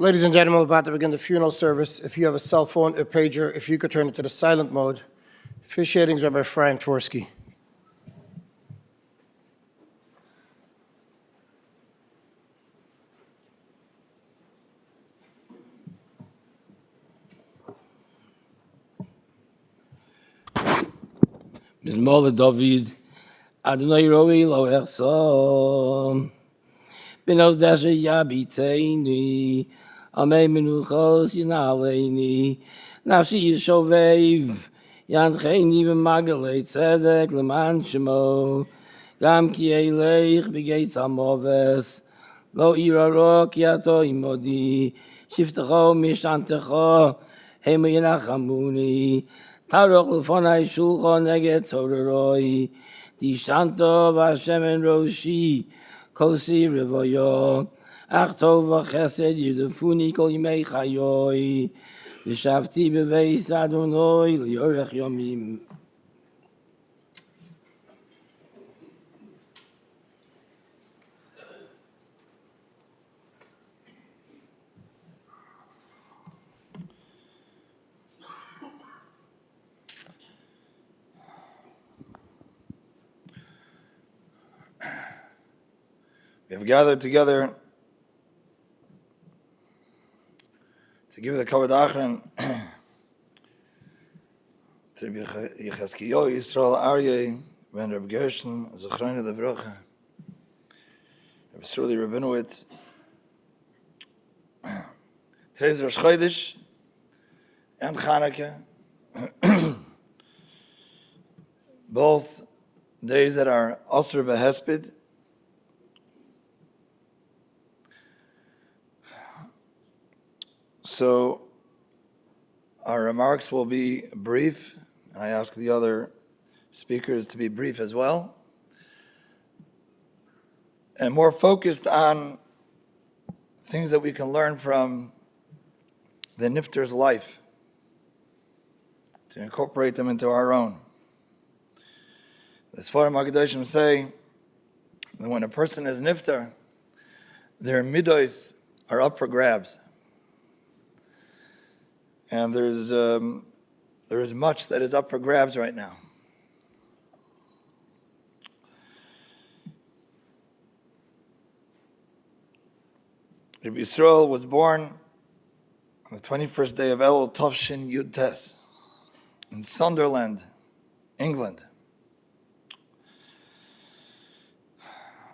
Ladies and gentlemen, we're about to begin the funeral service. If you have a cell phone, a pager, if you could turn it to the silent mode. Officiating is Rabbi Frank Tversky. Mizmor David, Adonai Roi Lo Echsom, B'no Deshe Yabiteini, Amei Menuchos Yinaleini, Nafshi Yishovev, Yancheini V'magalei Tzedek L'man Shemo, Gam Ki Eileich B'geitz Amoves, Lo Iraro Ki Ato Imodi, Shiftecho Mishantecho, Hema Yenachamuni, Taroch L'fonai Shulchan Neged Tororoi, Di Shanto V'Hashem En Roshi, Kosi Revoyo, Ach Tov V'Chesed Yudefuni Kol Yimei Chayoi, V'Shavti B'Veis Adonai L'Yorech Yomim. We have gathered together to give the Kavod Achron to Yechezkiyo Yisrael Aryeh ben Reb Gershon Zechrona Levrocha, Reb Sruli Rabinowitz. Today's Rosh Chodesh and Chanukah, both days that are Asr Behesped. So our remarks will be brief, and I ask the other speakers to be brief as well, and more focused on things that we can learn from the Nifter's life, to incorporate them into our own. The Sfarim HaKadoshim say that when a person is Nifter, their midos are up for grabs. And there is much that is up for grabs right now. Rabbi Yisrael was born on the 21st day of Elul Tavshin Yud Tes in Sunderland, England.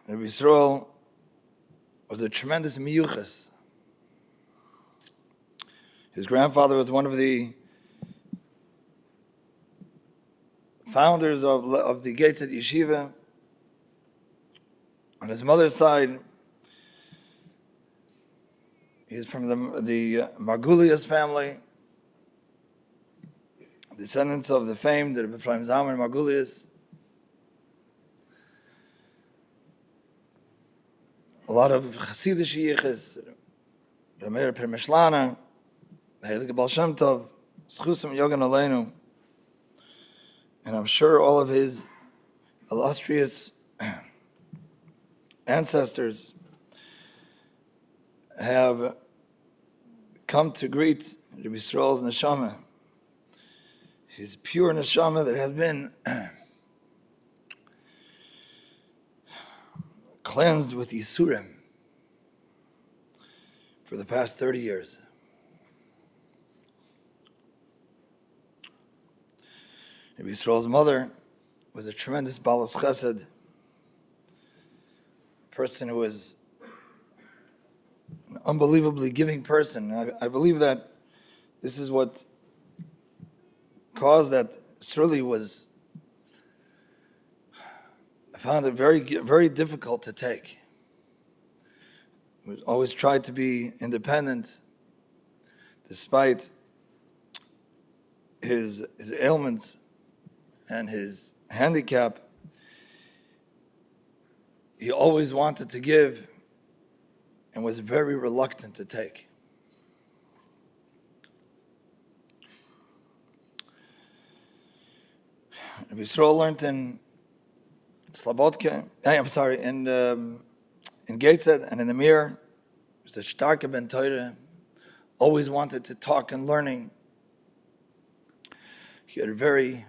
Rabbi Yisrael was a tremendous miyuchas. His grandfather was one of the founders of the Gates at Yeshiva. On his mother's side, he's from the Margulius family, descendants of the famed Rebbe Ephraim Zalman Margulius. A lot of Hasidic yichus, Rameir Permishlana, Heilige Baal Shem Tov, Schusim Yogan Aleinu, and I'm sure all of his illustrious ancestors have come to greet Rabbi Yisrael's neshama, his pure neshama that has been cleansed with Yisurim for the past 30 years. Rabbi Yisrael's mother was a tremendous balas chesed, a person who was an unbelievably giving person. I believe that this is what caused that Sruli I found it very, very difficult to take. He was always tried to be independent, despite his ailments and his handicap. He always wanted to give and was very reluctant to take. Rabbi Yisrael learned in Slobodka, in Gateshead and in the Mir. He was a starke ben Torah, always wanted to talk and learning. He had a very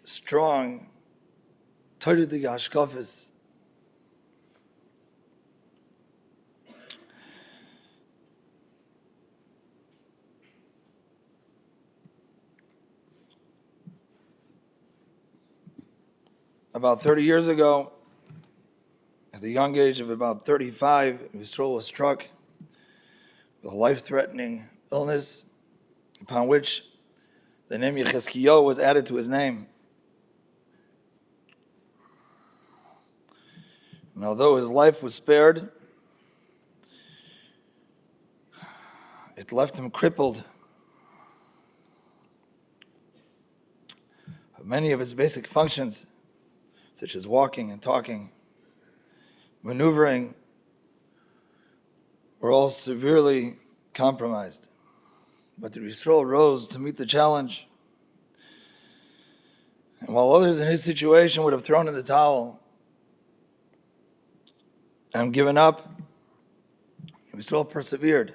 strong Torah hashkafas. About 30 years ago, at the young age of about 35, Yisrael was struck with a life-threatening illness, upon which the name Yechezkiyahu was added to his name. And although his life was spared, it left him crippled. Many of his basic functions, such as walking and talking, maneuvering, were all severely compromised. But the Yisrael rose to meet the challenge. And while others in his situation would have thrown in the towel and given up, Yisrael persevered.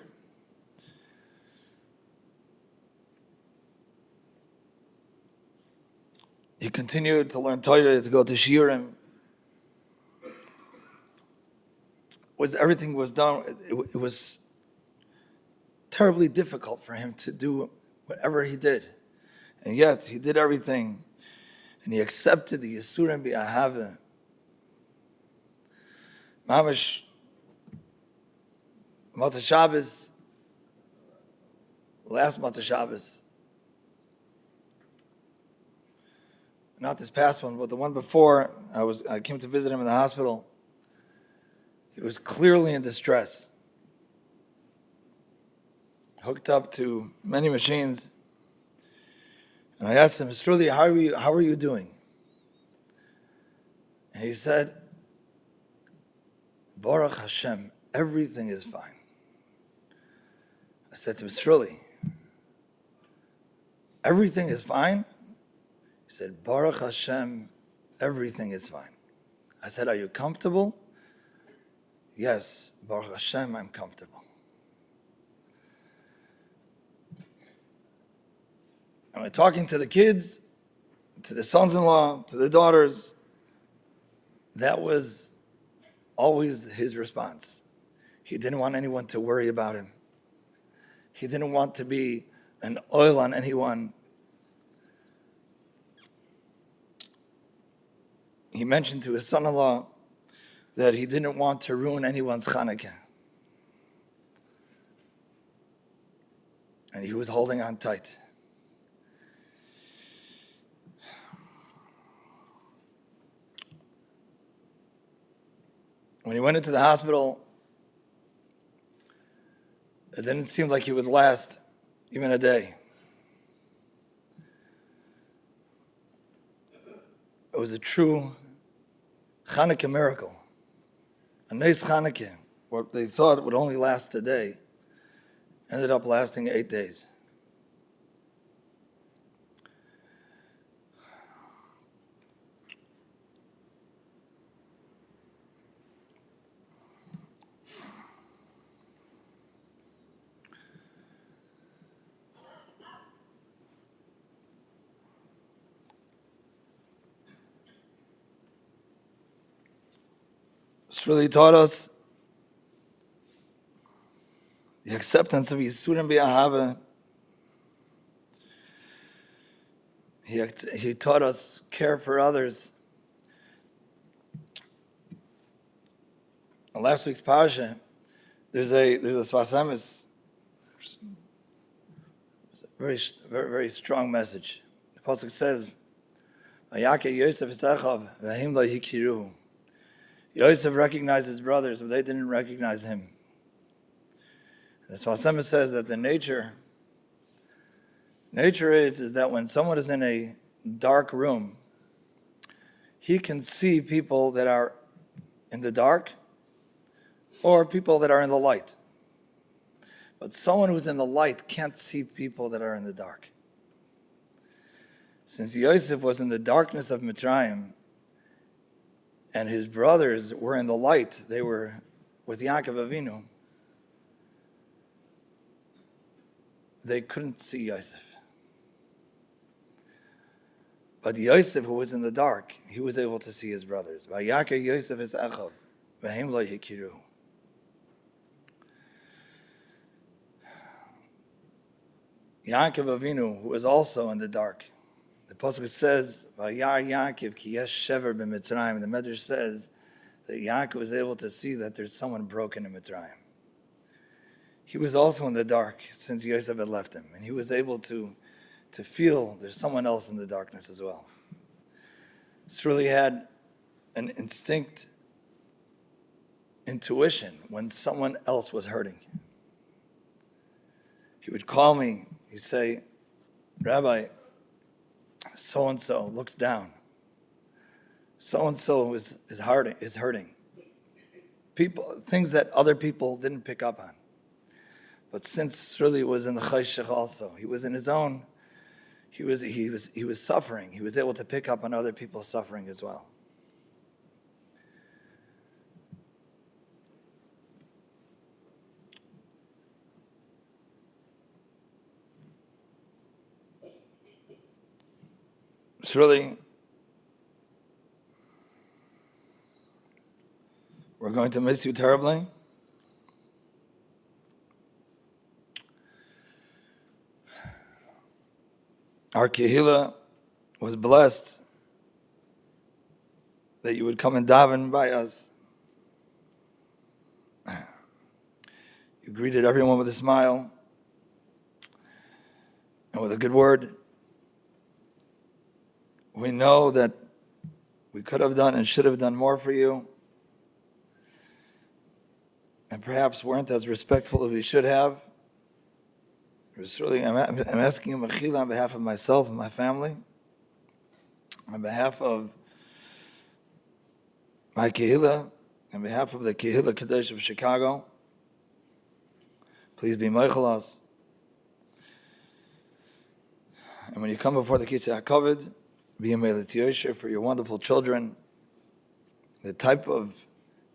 He continued to learn Torah, to go to Shiurim. Everything was done. It was terribly difficult for him to do whatever he did. And yet, he did everything. And he accepted the Yisurim B'Ahava. Mamash, Matzah Shabbos, last Matzah Shabbos, not this past one, but the one before, I came to visit him in the hospital. He was clearly in distress, hooked up to many machines. And I asked him, Sruli, how are you doing? And he said, Baruch Hashem, everything is fine. I said to him, Sruli, everything is fine? He said, Baruch Hashem, everything is fine. I said, are you comfortable? Yes, Baruch Hashem, I'm comfortable. And we're talking to the kids, to the sons-in-law, to the daughters. That was always his response. He didn't want anyone to worry about him. He didn't want to be an oil on anyone. He mentioned to his son-in-law that he didn't want to ruin anyone's Chanukah. And he was holding on tight. When he went into the hospital, it didn't seem like he would last even a day. It was a true Chanukah miracle. A nice Chanukah, what they thought would only last a day, ended up lasting 8 days. Sruli taught us the acceptance of Yisurim B'Ahava. He taught us care for others. In last week's parasha, there's a Sfas Emes, very, very, very strong message. The pasuk says, "Vayake Yosef Esachav v'him lo hikiruhu." Yosef recognized his brothers, but they didn't recognize him. The Sfas Emes says that the nature is that when someone is in a dark room, he can see people that are in the dark or people that are in the light. But someone who's in the light can't see people that are in the dark. Since Yosef was in the darkness of Mitzrayim, and his brothers were in the light, they were with Yaakov Avinu, they couldn't see Yosef. But Yosef, who was in the dark, he was able to see his brothers. Vayakar Yosef es Echav, v'hem lo hikiru. Yaakov Avinu, who was also in the dark. The Pasuk says, Vayar Yaakov ki yesh shever b'Mitzrayim. The Medrash says that Yaakov was able to see that there's someone broken in Mitzrayim. He was also in the dark since Yosef had left him, and he was able to feel there's someone else in the darkness as well. Sruli had an intuition when someone else was hurting. He would call me, he'd say, Rabbi, so-and-so looks down. So-and-so is hurting. People, things that other people didn't pick up on. But since Sruli was in the Chayshach also, he was in his own, he was suffering. He was able to pick up on other people's suffering as well. Sruli, we're going to miss you terribly. Our Kehillah was blessed that you would come and daven by us. You greeted everyone with a smile and with a good word. We know that we could have done and should have done more for you, and perhaps weren't as respectful as we should have. I'm asking you, Mechila, on behalf of myself and my family, on behalf of my Kehillah, on behalf of the Kehillah Kadesh of Chicago, please be Meichel us. And when you come before the Kisei HaKavod, be a Melet Yosher for your wonderful children. The type of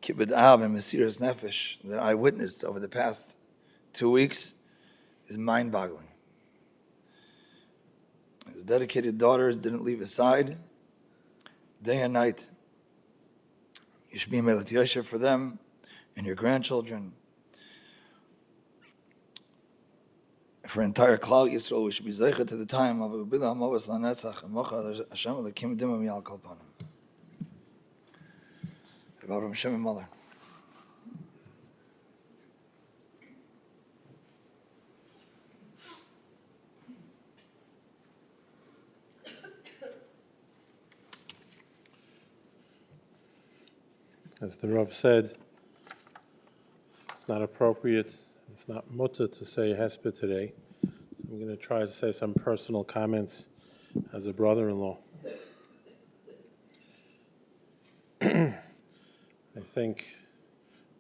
Kibbud Av and Mesiras Nefesh that I witnessed over the past 2 weeks is mind-boggling. His dedicated daughters didn't leave his side day and night. You should be a Melet Yosher for them and your grandchildren. For entire Klal Yisrael, we should be zeicha to the time of Ubila Hamovas Lanetzach and Mocha Hashem Lekim Dimam Yal Kalpanim. About Ram Shimon Muller. As the Rav said, it's not appropriate, it's not mutter to say hesped today. So I'm going to try to say some personal comments as a brother-in-law. I think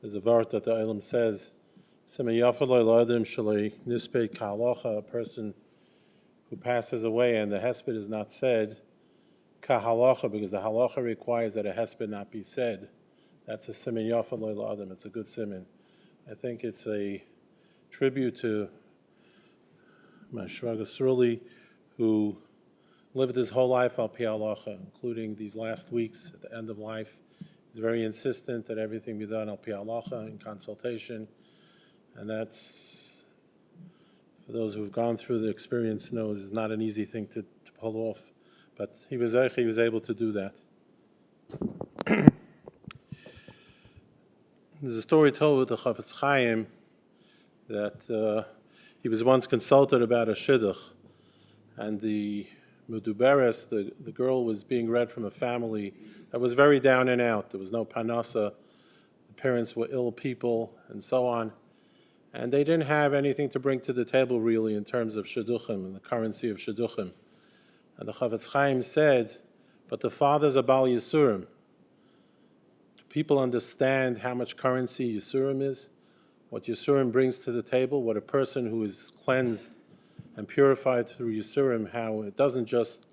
there's a vart that the Olam says, a person who passes away and the hesped is not said, kahalacha, because the halacha requires that a hesped not be said. That's a siman yafa lo adam. It's a good siman. I think it's a tribute to my shvaga Sruli, who lived his whole life al pi halacha, including these last weeks at the end of life. He's very insistent that everything be done al pi halacha in consultation, and that's, for those who've gone through the experience, knows is not an easy thing to pull off. But he was able to do that. There's a story told with the Chafetz Chaim that he was once consulted about a shidduch, and the Muduberes, the girl, was being read from a family that was very down and out. There was no panasa. The parents were ill people, and so on. And they didn't have anything to bring to the table, really, in terms of shidduchim and the currency of shidduchim. And the Chafetz Chaim said, but the father's a Bal Yisurim. People understand how much currency Yisurim is, what Yisurim brings to the table, what a person who is cleansed and purified through Yisurim, how it doesn't just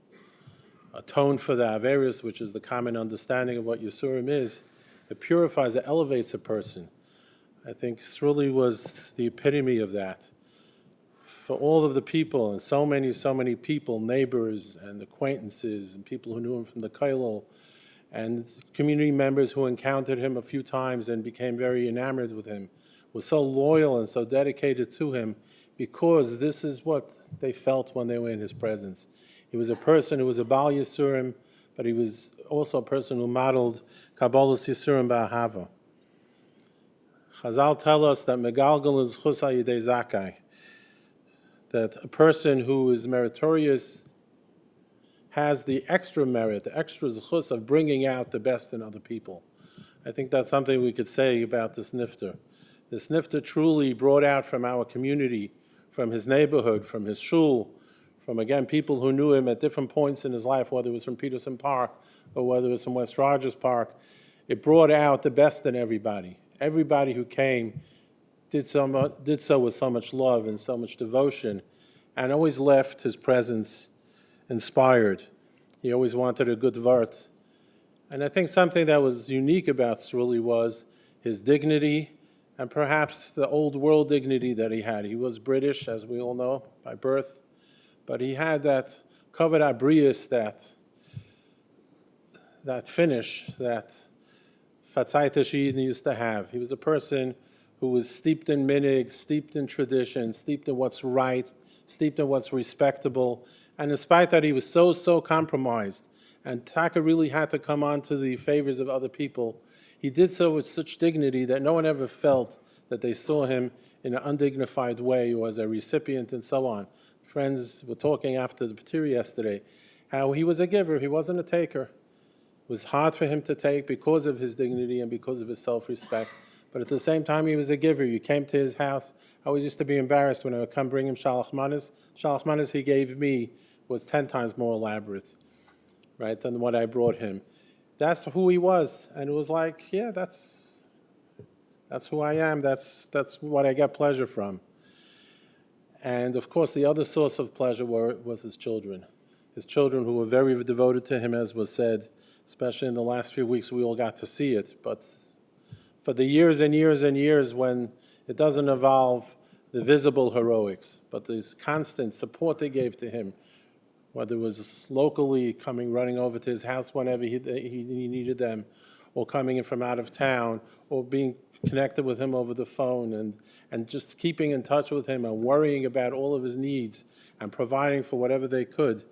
atone for the Averis, which is the common understanding of what Yisurim is, it purifies, it elevates a person. I think Sruli was the epitome of that. for all of the people, and so many people, neighbors and acquaintances and people who knew him from the Kollel, and community members who encountered him a few times and became very enamored with him, were so loyal and so dedicated to him because this is what they felt when they were in his presence. He was a person who was a Baal Yisurim, but he was also a person who modeled Kabbalas Yisurim Ba'ahava. Chazal tell us that Megalgal is Chus Yidei Zakai, that a person who is meritorious has the extra merit, the extra zchus of bringing out the best in other people. I think that's something we could say about this nifter. This nifter truly brought out from our community, from his neighborhood, from his shul, from, again, people who knew him at different points in his life, whether it was from Peterson Park or whether it was from West Rogers Park. It brought out the best in everybody. Everybody who came did so with so much love and so much devotion, and always left his presence inspired. He always wanted a good vart. And I think something that was unique about Sruli was his dignity and perhaps the old world dignity that he had. He was British, as we all know, by birth, but he had that kavod abrius, that finish that Fatzaita Shiyidin used to have. He was a person who was steeped in minig, steeped in tradition, steeped in what's right, steeped in what's respectable. And despite that, he was so compromised. And Taka really had to come on to the favors of other people. He did so with such dignity that no one ever felt that they saw him in an undignified way or as a recipient and so on. Friends were talking after the Patir yesterday, how he was a giver, he wasn't a taker. It was hard for him to take because of his dignity and because of his self-respect. But at the same time, he was a giver. You came to his house. I always used to be embarrassed when I would come bring him shalach manas. Shalach manas he gave me was 10 times more elaborate, right, than what I brought him. That's who he was. And it was like, yeah, that's who I am. That's what I get pleasure from. And of course, the other source of pleasure was his children. His children who were very devoted to him, as was said, especially in the last few weeks, we all got to see it. But for the years and years and years when it doesn't involve the visible heroics, but the constant support they gave to him, whether it was locally running over to his house whenever he needed them, or coming in from out of town, or being connected with him over the phone, and just keeping in touch with him and worrying about all of his needs and providing for whatever they could.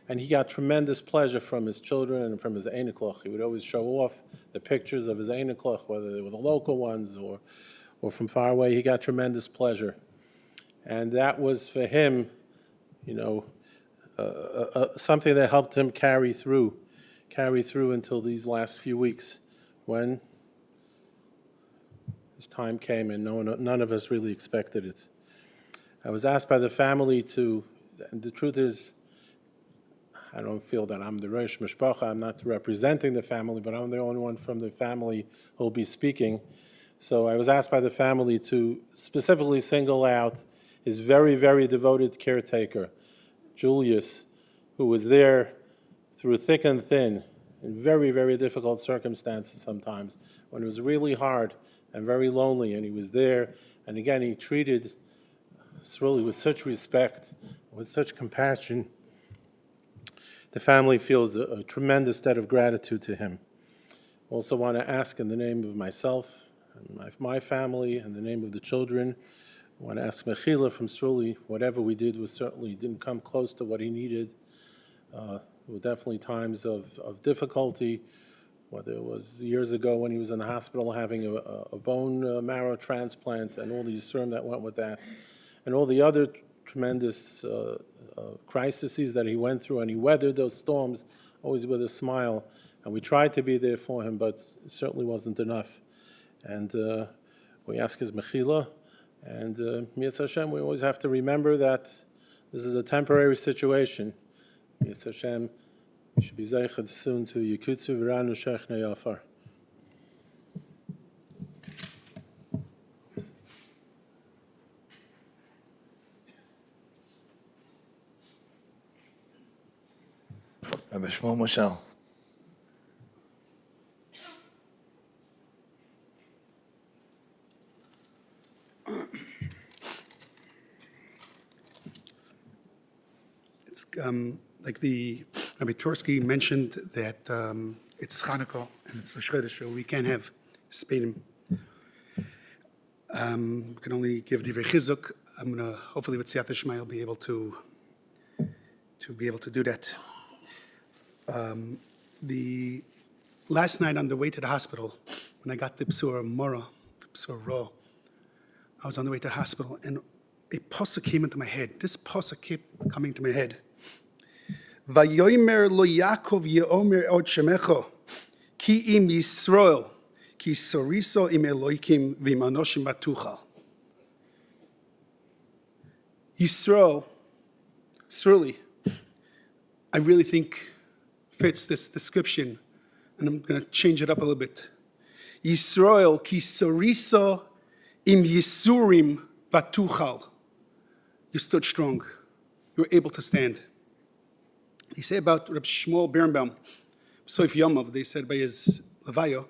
And he got tremendous pleasure from his children and from his Einekloch. He would always show off the pictures of his Einekloch, whether they were the local ones or from far away. He got tremendous pleasure. And that was for him, something that helped him carry through until these last few weeks when his time came and none of us really expected it. I was asked by the family and the truth is, I don't feel that I'm the Rosh Mishpacha, I'm not representing the family, but I'm the only one from the family who will be speaking. So I was asked by the family to specifically single out his very, very devoted caretaker, Julius, who was there through thick and thin, in very, very difficult circumstances sometimes, when it was really hard and very lonely, and he was there. And again, he treated Sruli with such respect, with such compassion. The family feels a tremendous debt of gratitude to him. Also want to ask in the name of myself, and my family, and the name of the children, I want to ask Mechila from Sruli. Whatever we did didn't come close to what he needed. There were definitely times of difficulty, whether it was years ago when he was in the hospital having a bone marrow transplant and all the yisurim that went with that, and all the other tremendous crises that he went through, and he weathered those storms always with a smile. And we tried to be there for him, but it certainly wasn't enough. And we ask his mechila, and Mi'ez Hashem, we always have to remember that this is a temporary situation. Mi'ez Hashem, we should be zeichet soon to Yekutzu V'ranu Shechne Yafar. Rabbi Shmuel Moshel. like the Rabbi Torsky mentioned that it's Chanukah and it's Rosh Chodesh, so we can't have Spadim. We can only give Divrei Chizuk. I'm gonna hopefully with Siyat Shema I'll be able to do that. The last night on the way to the hospital, when I got the Psura Mora, the Psura Ra, I was on the way to the hospital and a pasuk came into my head. This pasuk kept coming to my head. Vayomer lo Yaakov yeomer od shemecho, ki im Yisrael, ki soriso im Eloikim v'imanoshim batuchal. Yisrael, Sruli, I really think fits this description, and I'm going to change it up a little bit. Yisrael ki soriso im Yisurim batuchal. You stood strong. You were able to stand. They say about Reb Shmuel Birnbaum, Soif Yomov, they said by his Levayo,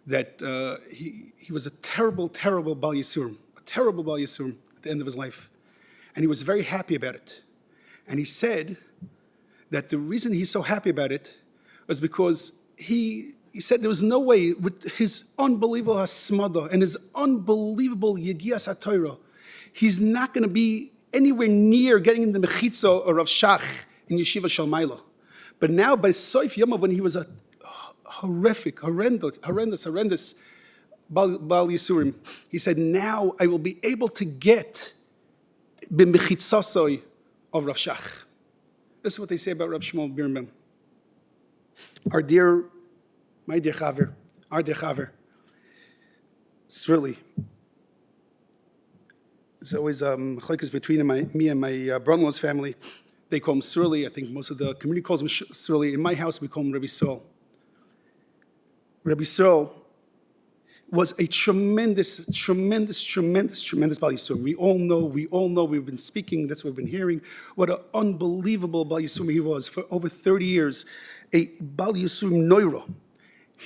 that he was a terrible, terrible Bal Yisurim, a terrible Bal Yisurim at the end of his life. And he was very happy about it. And he said that the reason he's so happy about it was because he said there was no way with his unbelievable hasmada and his unbelievable Yegias HaTorah, he's not going to be anywhere near getting in the Mechitza or Rav Shach in Yeshiva Shalmaila. But now by Soif Yomov, when he was a horrendous Bal Yisurim, he said, now I will be able to get b'mechitzasoi of Rav Shach. This is what they say about Rav Shmuel Birnbaum. My dear Chaver, Sruli. It's always chokes between me and my brother-in-law's family. They call him Sruli. I think most of the community calls him Sruli. In my house, we call him Rabbi Sol. Rabbi Sol was a tremendous Bal Yisum. We all know, we've been speaking, that's what we've been hearing, what an unbelievable Bal Yisum he was for over 30 years, a Bal Yisum Neuro.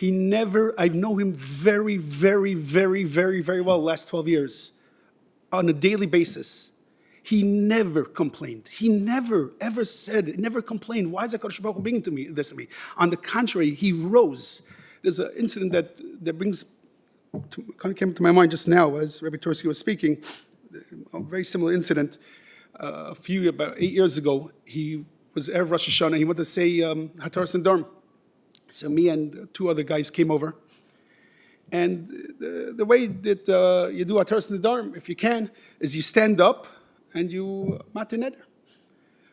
I know him very, very, very, very, very well the last 12 years on a daily basis. He never complained. He never, ever said, never complained. Why is HaKadosh Baruch Hu bringing this to me? On the contrary, he rose. There's an incident that came to my mind just now as Rabbi Torsky was speaking, a very similar incident. About 8 years ago, he was Erev Rosh Hashanah, he wanted to say Hataras Nedarim. So me and two other guys came over. And the way that you do Hataras Nedarim, if you can, is you stand up and you matir neder.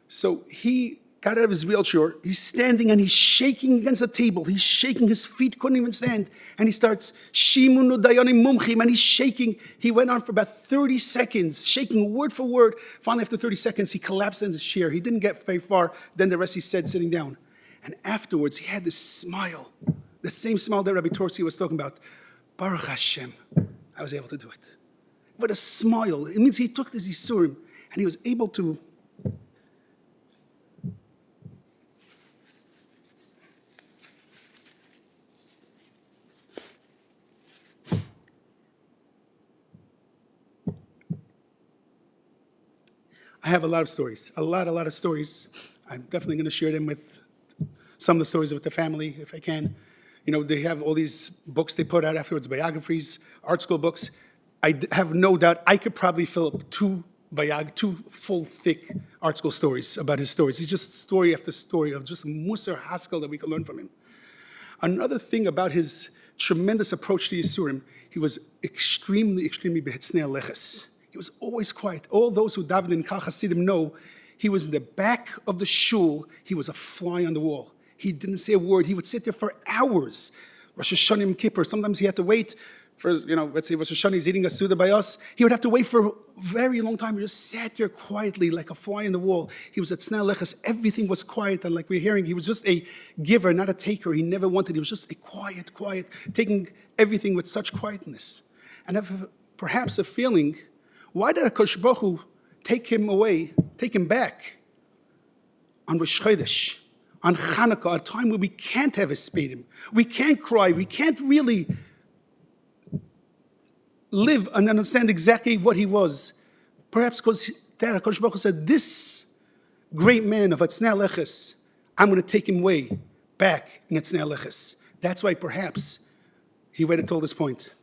So he got out of his wheelchair, he's standing and he's shaking against the table. He's shaking, his feet couldn't even stand. And he starts, Shimunu Dayanim Mumchim, and he's shaking. He went on for about 30 seconds, shaking word for word. Finally, after 30 seconds, he collapsed in his chair. He didn't get very far. Then the rest he said sitting down. And afterwards, he had this smile, the same smile that Rabbi Torsky was talking about. Baruch Hashem, I was able to do it. What a smile. It means he took this Yisurim and he was able to I have a lot of stories, a lot of stories. I'm definitely going to share them with some of the stories with the family, if I can. You know, they have all these books they put out afterwards, biographies, art school books. I have no doubt I could probably fill up two full, thick art school stories about his stories. It's just story after story of just Musar Haskell that we can learn from him. Another thing about his tremendous approach to Yisurim, he was extremely behitznei aleches. He was always quiet. All those who davened in Kal Hasidim know he was in the back of the shul. He was a fly on the wall. He didn't say a word. He would sit there for hours. Rosh Hashanah Yom Kippur, sometimes he had to wait for, let's say Rosh Hashanah is eating a Suda by us. He would have to wait for a very long time. He just sat there quietly like a fly on the wall. He was at Tzna Leches. Everything was quiet. And like we're hearing, he was just a giver, not a taker. He never wanted. He was just a quiet, taking everything with such quietness. And I have perhaps a feeling, why did HaKadosh Baruch Hu take him back on Rosh Chodesh, on Chanukah, a time where we can't have a spedim, we can't cry, we can't really live and understand exactly what he was. Perhaps because HaKadosh Baruch Hu said, this great man of Atznei Leches, I'm going to take him way back in Atznei Leches. That's why perhaps he waited till this point.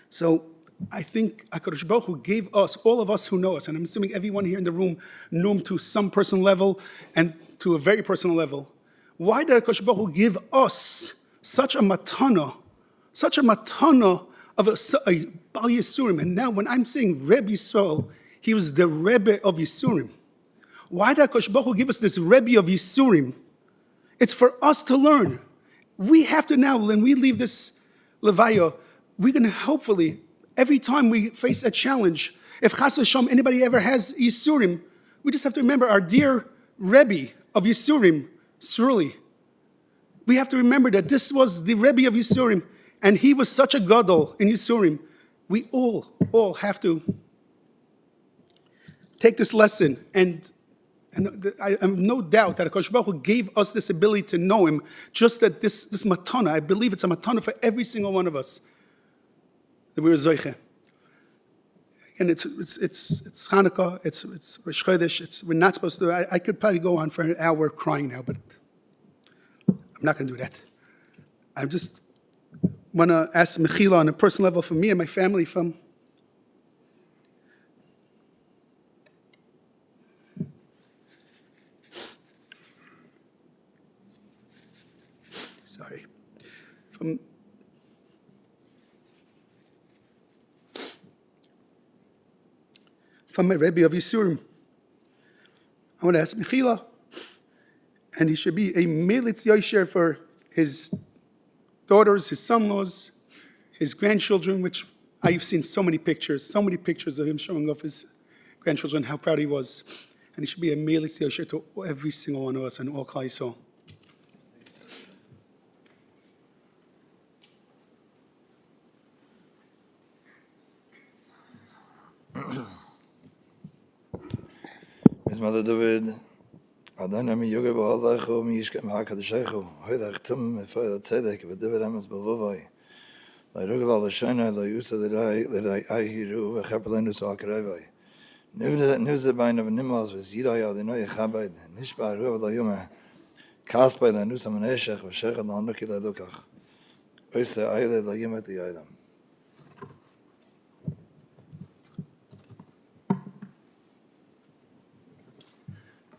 So I think HaKadosh Baruch Hu gave us, all of us who know us, and I'm assuming everyone here in the room knew him to some personal level and to a very personal level. Why did HaKadosh Baruch Hu give us such a matana of a Bal Yisurim? And now when I'm saying Rebbe Yisrael, he was the Rebbe of Yisurim. Why did HaKadosh Baruch Hu give us this Rebbe of Yisurim? It's for us to learn. We have to now, when we leave this Levaya, we're going to hopefully, every time we face a challenge, if Chas v'Shalom anybody ever has Yisurim, we just have to remember our dear Rebbe of Yisurim, Sruli. We have to remember that this was the Rebbe of Yisurim, and he was such a gadol in Yisurim. We all have to take this lesson, and I have no doubt that HaKadosh Baruch Hu gave us this ability to know him, just that this matana, I believe it's a matana for every single one of us, that we're zoiche. And it's Hanukkah, it's Rosh Chodesh, we're not supposed to, I could probably go on for an hour crying now, but I'm not going to do that. I just want to ask Mechila on a personal level for me and my family from from my Rebbe of Yisurim. I want to ask Mechila, and he should be a Melitz Yosher for his daughters, his son-in-laws, his grandchildren, which I've seen so many pictures of him showing off his grandchildren, how proud he was. And he should be a Melitz Yosher to every single one of us and all Klal Yisrael. His mother David, Adonai mi yoge ba'alechu mi yishkem ha'kadeshechu, hoydach tum mefoyel tzedek v'David amos b'vovai. La'yrugel al ha'shayna la'yusa l'dai ahiru v'chapelenu sa'akarevai. Nivze bain of nimals v'zirai Adonai chabed, nishba aruv la'yumah, kaspai la'nusa maneshech v'shechet la'anuki la'lukach. Oyse ayle la'yumet la'yaylam.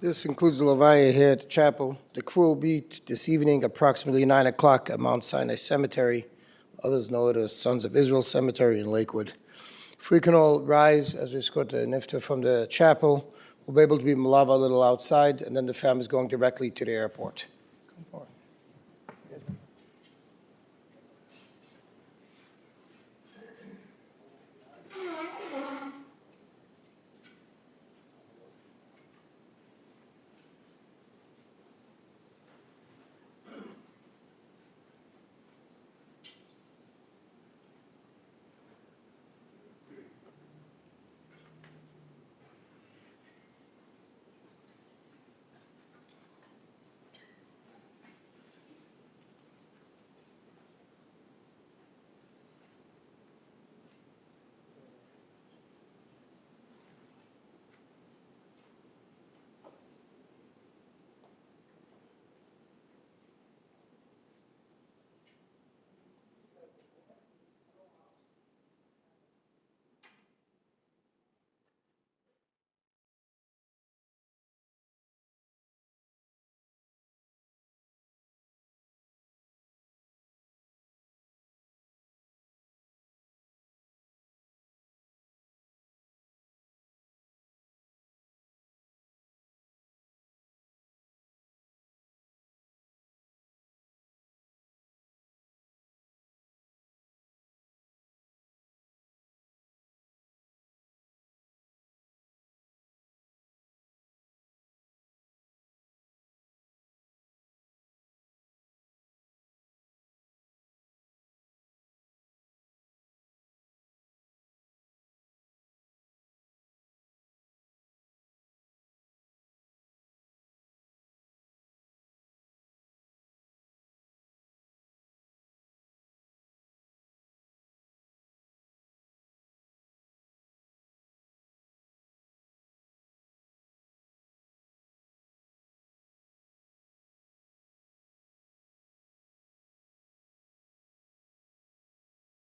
This concludes the Levaya here at the chapel. The crew will be this evening, approximately 9 o'clock at Mount Sinai Cemetery. Others know it as Sons of Israel Cemetery in Lakewood. If we can all rise as we escort the nifta from the chapel, we'll be able to be malava a little outside, and then the family is going directly to the airport. Come forward.